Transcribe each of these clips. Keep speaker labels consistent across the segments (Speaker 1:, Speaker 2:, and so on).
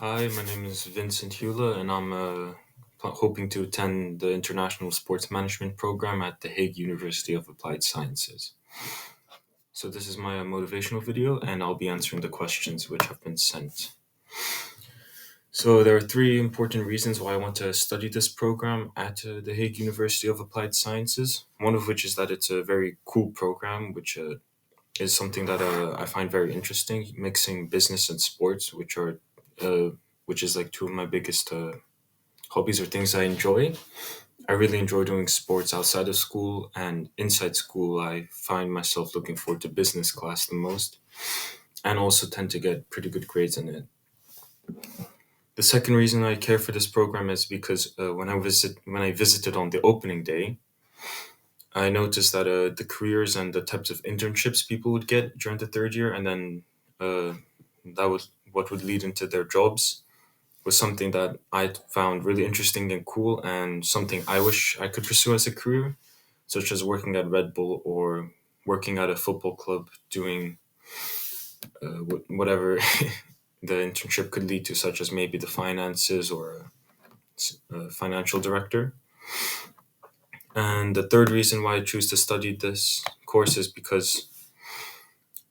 Speaker 1: Hi, my name is Vincent Hula, and I'm hoping to attend the International Sports Management program at the Hague University of Applied Sciences. So, this is my motivational video, and I'll be answering the questions which have been sent. So, there are three important reasons why I want to study this program at the Hague University of Applied Sciences. One of which is that it's a very cool program, which is something that I find very interesting, mixing business and sports, uh, which is like two of my biggest hobbies or things I enjoy. I really enjoy doing sports outside of school, and inside school, I find myself looking forward to business class the most, and also tend to get pretty good grades in it. The second reason I care for this program is because when I visited on the opening day, I noticed that the careers and the types of internships people would get during the third year, and then uh, that was what would lead into their jobs, was something that I found really interesting and cool, and something I wish I could pursue as a career, such as working at Red Bull or working at a football club, doing whatever the internship could lead to, such as maybe the finances or a financial director. And the third reason why I choose to study this course is because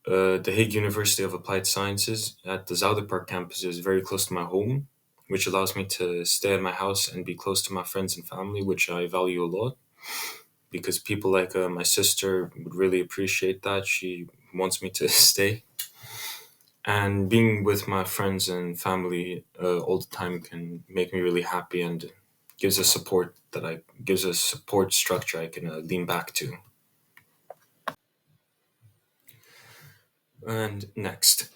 Speaker 1: the Hague University of Applied Sciences at the Zuiderpark campus is very close to my home, which allows me to stay at my house and be close to my friends and family, which I value a lot. Because people like my sister would really appreciate that. She wants me to stay. And being with my friends and family all the time can make me really happy and gives a support structure I can lean back to. And next,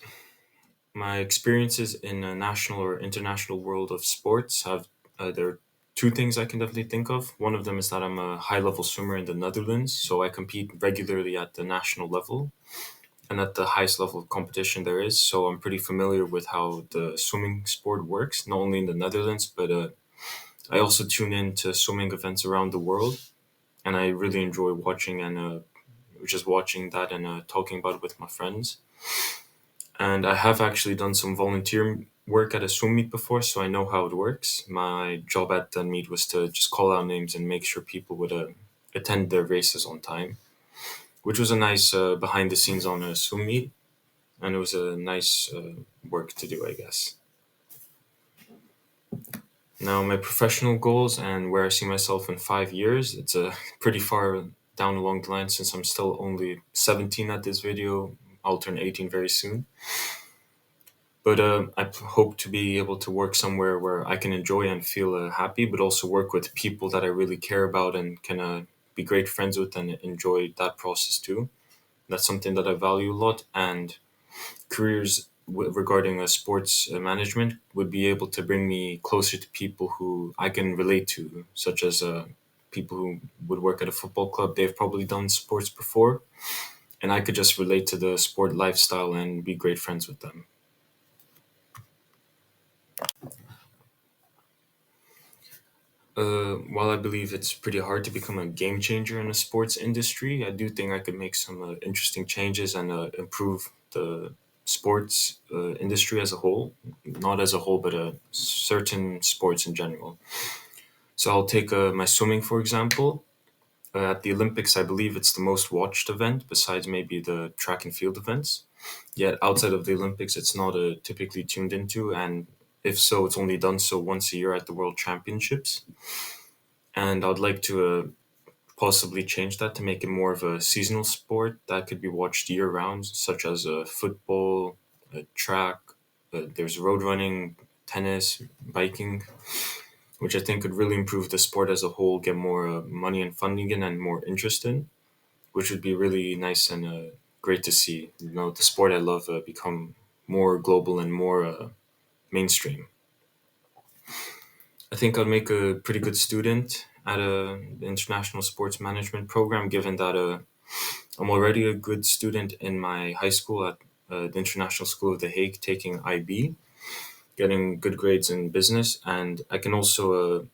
Speaker 1: my experiences in a national or international world of sports have there are two things I can definitely think of. One of them is that I'm a high level swimmer in the Netherlands, so I compete regularly at the national level and at the highest level of competition there is. So I'm pretty familiar with how the swimming sport works, not only in the Netherlands, but I also tune in to swimming events around the world, and I really enjoy watching and just watching that and talking about it with my friends. And I have actually done some volunteer work at a swim meet before, so I know how it works. My job at that meet was to just call out names and make sure people would attend their races on time, which was a nice behind the scenes on a swim meet, and it was a nice work to do, I guess. Now, my professional goals and where I see myself in 5 years, it's pretty far down along the line since I'm still only 17 at this video. I'll turn 18 very soon. But hope to be able to work somewhere where I can enjoy and feel happy, but also work with people that I really care about and can be great friends with and enjoy that process too. That's something that I value a lot. And careers regarding sports management would be able to bring me closer to people who I can relate to, such as people who would work at a football club. They've probably done sports before, and I could just relate to the sport lifestyle and be great friends with them. While I believe it's pretty hard to become a game changer in the sports industry, I do think I could make some interesting changes and improve the sports industry as a whole. Not as a whole, but certain sports in general. So I'll take my swimming, for example. At the Olympics, I believe it's the most watched event besides maybe the track and field events. Yet outside of the Olympics, it's not typically tuned into, and if so, it's only done so once a year at the World Championships. And I'd like to possibly change that to make it more of a seasonal sport that could be watched year round, such as football, track. There's road running, tennis, biking, which I think could really improve the sport as a whole, get more money and funding in, and more interest in, which would be really nice and great to see. You know, the sport I love become more global and more mainstream. I think I'd make a pretty good student at the international sports management program, given that I'm already a good student in my high school at the International School of The Hague, taking IB, getting good grades in business, and I can also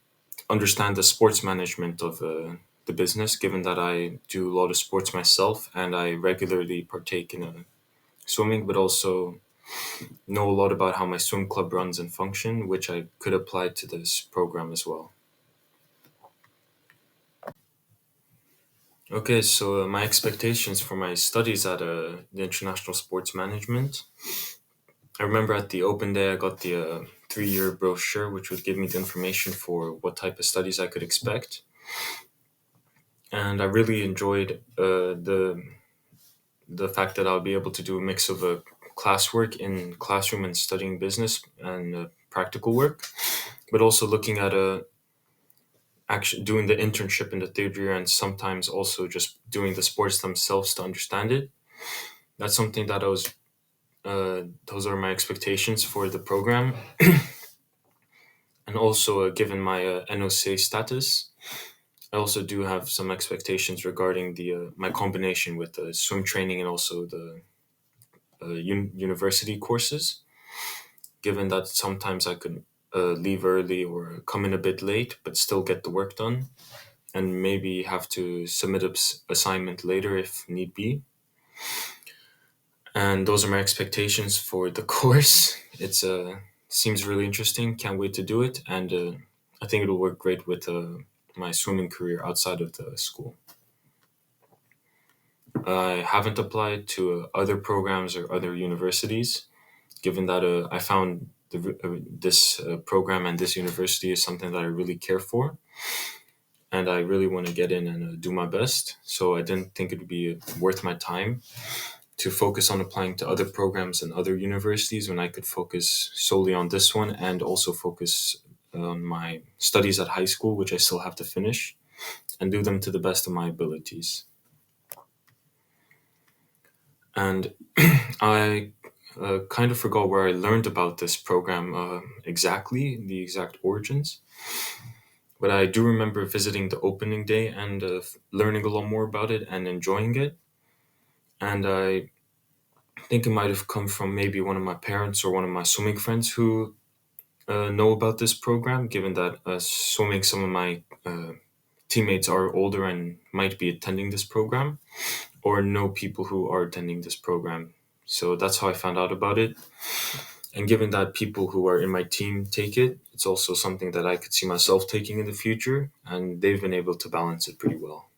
Speaker 1: understand the sports management of the business, given that I do a lot of sports myself and I regularly partake in swimming, but also know a lot about how my swim club runs and function, which I could apply to this program as well. Okay, so my expectations for my studies at the International Sports Management. I remember at the open day, I got the 3-year brochure, which would give me the information for what type of studies I could expect. And I really enjoyed the fact that I'll be able to do a mix of classwork in classroom and studying business and practical work, but also looking at actually doing the internship in the 3rd year and sometimes also just doing the sports themselves to understand it. That's something that I was. Those are my expectations for the program, and also given my NOC status, I also do have some expectations regarding the my combination with the swim training and also the university courses. Given that sometimes I could leave early or come in a bit late, but still get the work done, and maybe have to submit an assignment later if need be. And those are my expectations for the course. It's seems really interesting. Can't wait to do it, and I think it'll work great with my swimming career outside of the school. I haven't applied to other programs or other universities, given that I found this program and this university is something that I really care for, and I really want to get in and do my best. So I didn't think it would be worth my time to focus on applying to other programs and other universities when I could focus solely on this one and also focus on my studies at high school, which I still have to finish, and do them to the best of my abilities. And I kind of forgot where I learned about this program exactly, the exact origins, but I do remember visiting the opening day and learning a lot more about it and enjoying it. And I think it might have come from maybe one of my parents or one of my swimming friends who know about this program, given that swimming, some of my teammates are older and might be attending this program or know people who are attending this program. So that's how I found out about it. And given that people who are in my team take it, it's also something that I could see myself taking in the future, and they've been able to balance it pretty well.